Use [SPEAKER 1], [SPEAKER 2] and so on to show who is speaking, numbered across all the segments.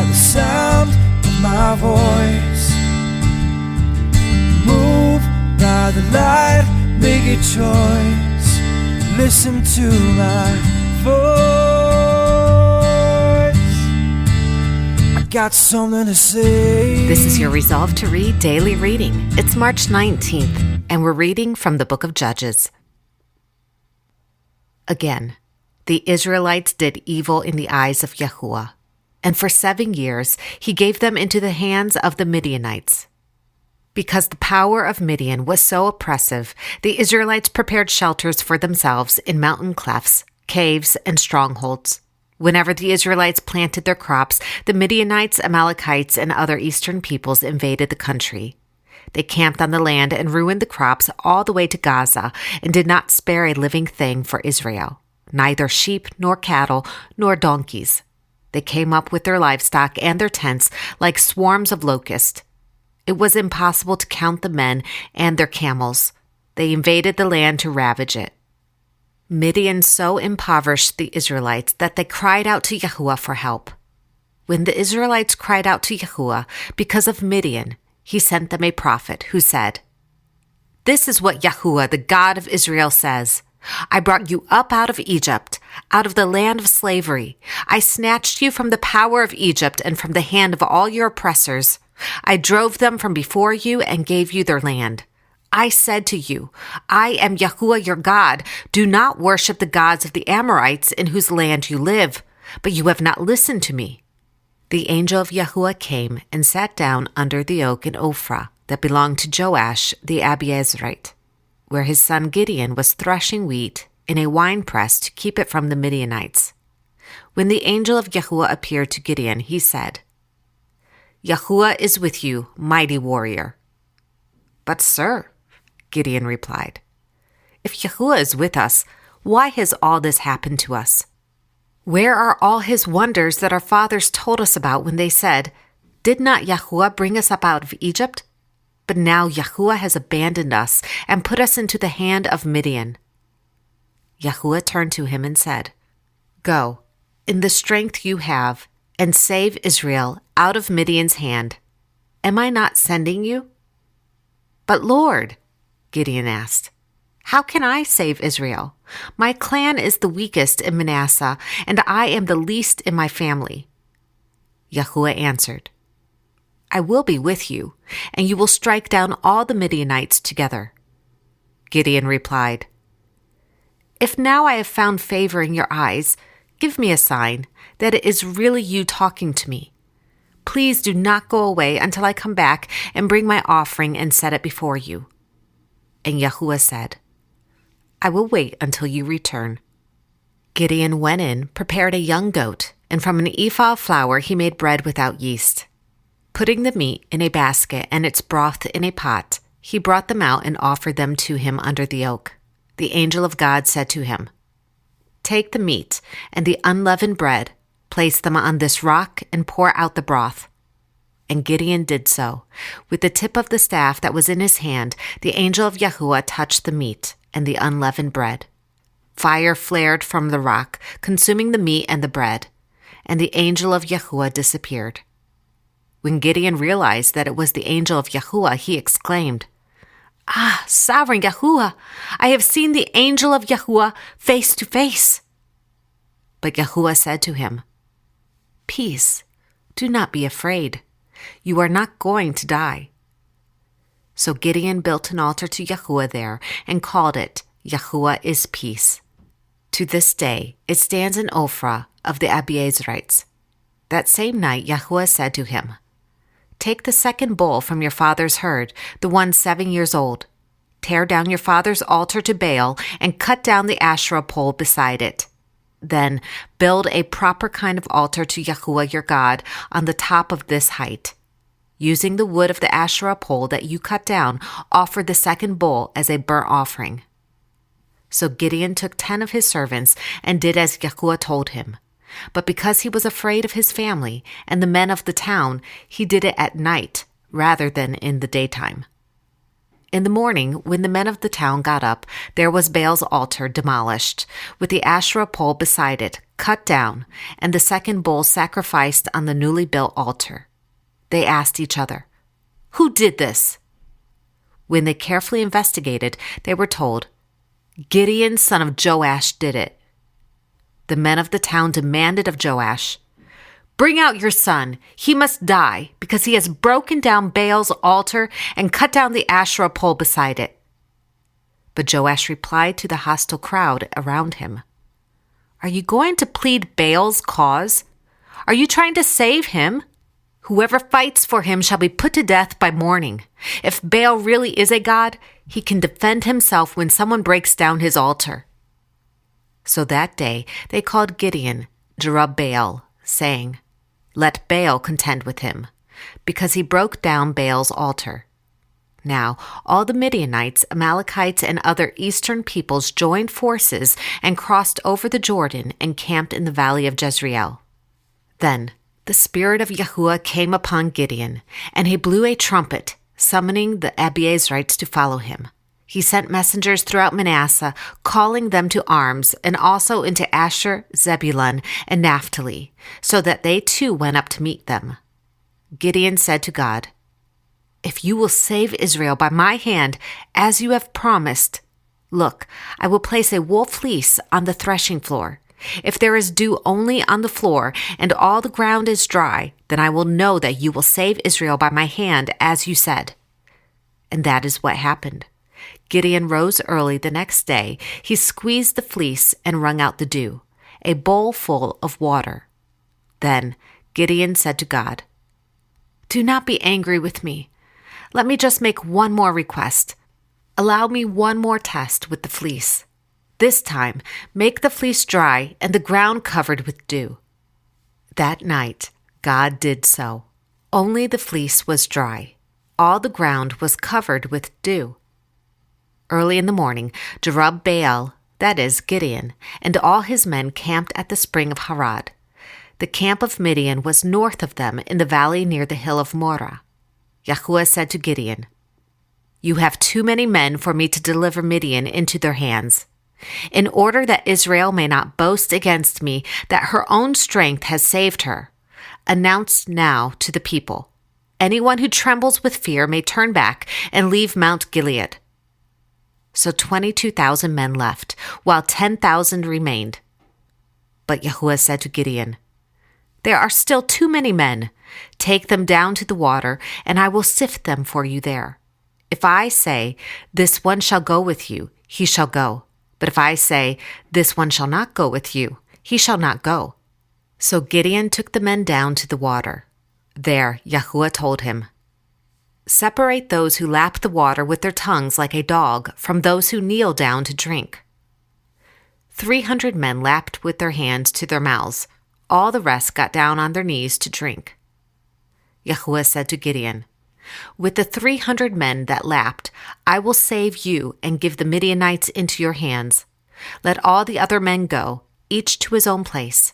[SPEAKER 1] the sound of my voice. Move by the light, make a choice. Listen to my voice. I got something to say.
[SPEAKER 2] This is your Resolve to Read Daily Reading. It's March 19th, and we're reading from the book of Judges. Again, the Israelites did evil in the eyes of Yahuwah, and for 7 years he gave them into the hands of the Midianites. Because the power of Midian was so oppressive, the Israelites prepared shelters for themselves in mountain clefts, caves, and strongholds. Whenever the Israelites planted their crops, the Midianites, Amalekites, and other eastern peoples invaded the country. They camped on the land and ruined the crops all the way to Gaza and did not spare a living thing for Israel, neither sheep nor cattle nor donkeys. They came up with their livestock and their tents like swarms of locusts. It was impossible to count the men and their camels. They invaded the land to ravage it. Midian so impoverished the Israelites that they cried out to Yahuwah for help. When the Israelites cried out to Yahuwah because of Midian, he sent them a prophet who said, "This is what Yahuwah, the God of Israel, says. I brought you up out of Egypt, out of the land of slavery. I snatched you from the power of Egypt and from the hand of all your oppressors. I drove them from before you and gave you their land. I said to you, I am Yahuwah your God. Do not worship the gods of the Amorites in whose land you live, but you have not listened to me." The angel of Yahuwah came and sat down under the oak in Ophrah that belonged to Joash the Abiezrite, where his son Gideon was threshing wheat in a winepress to keep it from the Midianites. When the angel of Yahuwah appeared to Gideon, he said, "Yahuwah is with you, mighty warrior." "But sir," Gideon replied, "if Yahuwah is with us, why has all this happened to us? Where are all his wonders that our fathers told us about when they said, 'Did not Yahuwah bring us up out of Egypt?' But now Yahuwah has abandoned us and put us into the hand of Midian." Yahuwah turned to him and said, "Go, in the strength you have, and save Israel out of Midian's hand. Am I not sending you?" "But Lord," Gideon asked, "how can I save Israel? My clan is the weakest in Manasseh, and I am the least in my family." Yahuwah answered, "I will be with you, and you will strike down all the Midianites together." Gideon replied, "If now I have found favor in your eyes, give me a sign that it is really you talking to me. Please do not go away until I come back and bring my offering and set it before you." And Yahuwah said, "I will wait until you return." Gideon went in, prepared a young goat, and from an ephah of flour he made bread without yeast. Putting the meat in a basket and its broth in a pot, he brought them out and offered them to him under the oak. The angel of God said to him, "Take the meat and the unleavened bread, place them on this rock, and pour out the broth." And Gideon did so. With the tip of the staff that was in his hand, the angel of Yahuwah touched the meat and the unleavened bread. Fire flared from the rock, consuming the meat and the bread, and the angel of Yahuwah disappeared. When Gideon realized that it was the angel of Yahuwah, he exclaimed, "Ah, sovereign Yahuwah, I have seen the angel of Yahuwah face to face." But Yahuwah said to him, "Peace, do not be afraid. You are not going to die." So Gideon built an altar to Yahuwah there and called it Yahuwah is Peace. To this day, it stands in Ophrah of the Abiezrites. That same night, Yahuwah said to him, "Take the second bull from your father's herd, the one 7 years old. Tear down your father's altar to Baal and cut down the Asherah pole beside it. Then build a proper kind of altar to Yahuwah your God on the top of this height. Using the wood of the Asherah pole that you cut down, offer the second bull as a burnt offering." So Gideon took 10 of his servants and did as Yahuwah told him. But because he was afraid of his family and the men of the town, he did it at night rather than in the daytime. In the morning, when the men of the town got up, there was Baal's altar demolished, with the Asherah pole beside it, cut down, and the second bull sacrificed on the newly built altar. They asked each other, "Who did this?" When they carefully investigated, they were told, "Gideon, son of Joash, did it." The men of the town demanded of Joash, "Bring out your son. He must die because he has broken down Baal's altar and cut down the Asherah pole beside it." But Joash replied to the hostile crowd around him, "Are you going to plead Baal's cause? Are you trying to save him? Whoever fights for him shall be put to death by morning. If Baal really is a god, he can defend himself when someone breaks down his altar." So that day they called Gideon Jerubbaal, saying, "Let Baal contend with him," because he broke down Baal's altar. Now all the Midianites, Amalekites, and other eastern peoples joined forces and crossed over the Jordan and camped in the valley of Jezreel. Then the Spirit of Yahuwah came upon Gideon, and he blew a trumpet, summoning the Abiezrites to follow him. He sent messengers throughout Manasseh, calling them to arms, and also into Asher, Zebulun, and Naphtali, so that they too went up to meet them. Gideon said to God, "If you will save Israel by my hand, as you have promised, look, I will place a wool fleece on the threshing floor. If there is dew only on the floor, and all the ground is dry, then I will know that you will save Israel by my hand, as you said." And that is what happened. Gideon rose early the next day. He squeezed the fleece and wrung out the dew, a bowl full of water. Then Gideon said to God, "Do not be angry with me. Let me just make one more request. Allow me one more test with the fleece. This time, make the fleece dry and the ground covered with dew." That night, God did so. Only the fleece was dry. All the ground was covered with dew. Early in the morning, Jerubbaal, that is, Gideon, and all his men camped at the spring of Harod. The camp of Midian was north of them in the valley near the hill of Moreh. Yahuwah said to Gideon, "You have too many men for me to deliver Midian into their hands. In order that Israel may not boast against me that her own strength has saved her, announce now to the people, anyone who trembles with fear may turn back and leave Mount Gilead." So 22,000 men left, while 10,000 remained. But Yahuwah said to Gideon, "There are still too many men. Take them down to the water, and I will sift them for you there. If I say, 'This one shall go with you,' he shall go. But if I say, 'This one shall not go with you,' he shall not go." So Gideon took the men down to the water. There Yahuwah told him, "Separate those who lap the water with their tongues like a dog from those who kneel down to drink." 300 men lapped with their hands to their mouths. All the rest got down on their knees to drink. Yahuwah said to Gideon, "With the 300 men that lapped, I will save you and give the Midianites into your hands. Let all the other men go, each to his own place."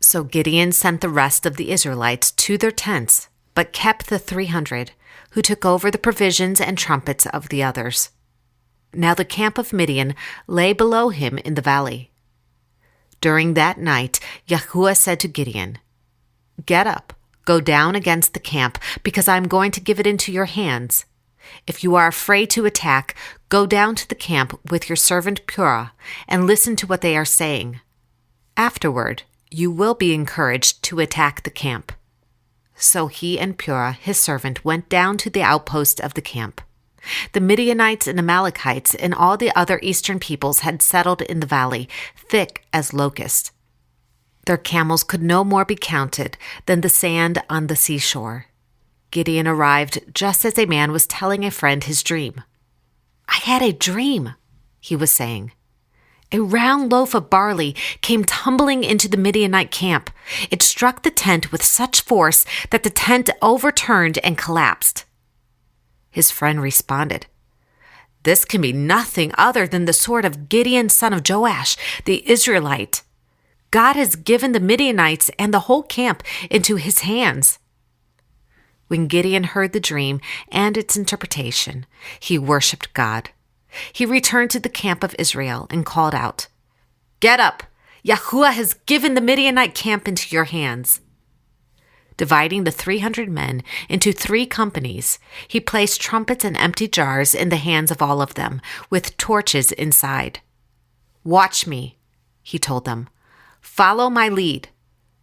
[SPEAKER 2] So Gideon sent the rest of the Israelites to their tents, but kept the 300, who took over the provisions and trumpets of the others. Now the camp of Midian lay below him in the valley. During that night, Yahuwah said to Gideon, "Get up, go down against the camp, because I am going to give it into your hands. If you are afraid to attack, go down to the camp with your servant Purah and listen to what they are saying. Afterward, you will be encouraged to attack the camp." So he and Purah, his servant, went down to the outpost of the camp. The Midianites and Amalekites and all the other eastern peoples had settled in the valley, thick as locusts. Their camels could no more be counted than the sand on the seashore. Gideon arrived just as a man was telling a friend his dream. "I had a dream," he was saying. "A round loaf of barley came tumbling into the Midianite camp. It struck the tent with such force that the tent overturned and collapsed." His friend responded, "This can be nothing other than the sword of Gideon, son of Joash, the Israelite. God has given the Midianites and the whole camp into his hands." When Gideon heard the dream and its interpretation, he worshipped God. He returned to the camp of Israel and called out, "Get up! Yahuwah has given the Midianite camp into your hands." Dividing the 300 men into 3 companies, he placed trumpets and empty jars in the hands of all of them, with torches inside. "Watch me," he told them. "Follow my lead.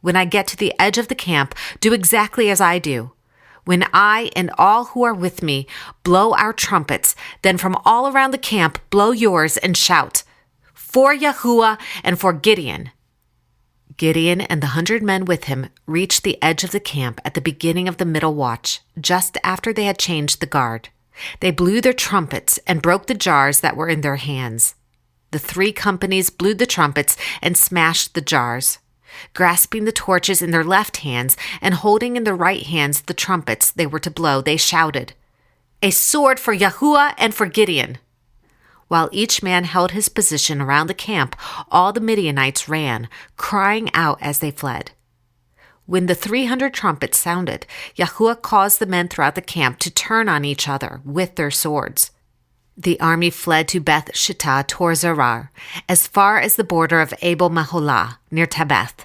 [SPEAKER 2] When I get to the edge of the camp, do exactly as I do. When I and all who are with me blow our trumpets, then from all around the camp blow yours and shout, 'For Yahuwah and for Gideon.'" Gideon and the 100 men with him reached the edge of the camp at the beginning of the middle watch, just after they had changed the guard. They blew their trumpets and broke the jars that were in their hands. The 3 companies blew the trumpets and smashed the jars. Grasping the torches in their left hands and holding in their right hands the trumpets they were to blow, they shouted, "A sword for Yahuwah and for Gideon!" While each man held his position around the camp, all the Midianites ran, crying out as they fled. When the 300 trumpets sounded, Yahuwah caused the men throughout the camp to turn on each other with their swords. The army fled to Beth Shittah toward Zerar, as far as the border of Abel Meholah, near Tabeth.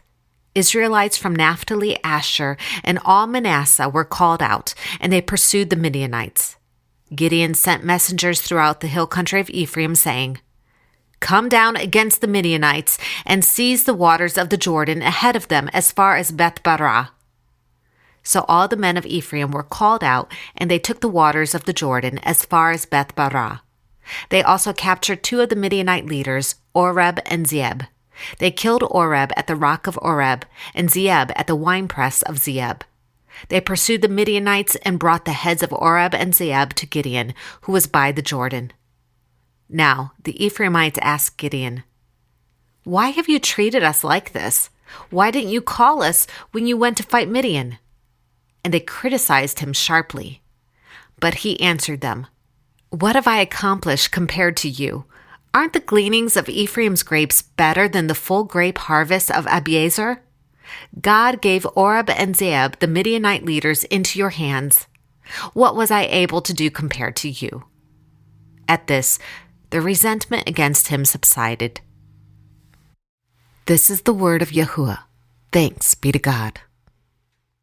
[SPEAKER 2] Israelites from Naphtali, Asher, and all Manasseh were called out, and they pursued the Midianites. Gideon sent messengers throughout the hill country of Ephraim, saying, "Come down against the Midianites and seize the waters of the Jordan ahead of them as far as Beth-barah." So all the men of Ephraim were called out, and they took the waters of the Jordan as far as Beth-barah. They also captured 2 of the Midianite leaders, Oreb and Zeeb. They killed Oreb at the rock of Oreb and Zeeb at the winepress of Zeeb. They pursued the Midianites and brought the heads of Oreb and Zeeb to Gideon, who was by the Jordan. Now the Ephraimites asked Gideon, "Why have you treated us like this? Why didn't you call us when you went to fight Midian?" And they criticized him sharply. But he answered them, "What have I accomplished compared to you? Aren't the gleanings of Ephraim's grapes better than the full grape harvest of Abiezer? God gave Oreb and Zeeb, the Midianite leaders, into your hands. What was I able to do compared to you?" At this, the resentment against him subsided. This is the word of Yahuwah. Thanks be to God.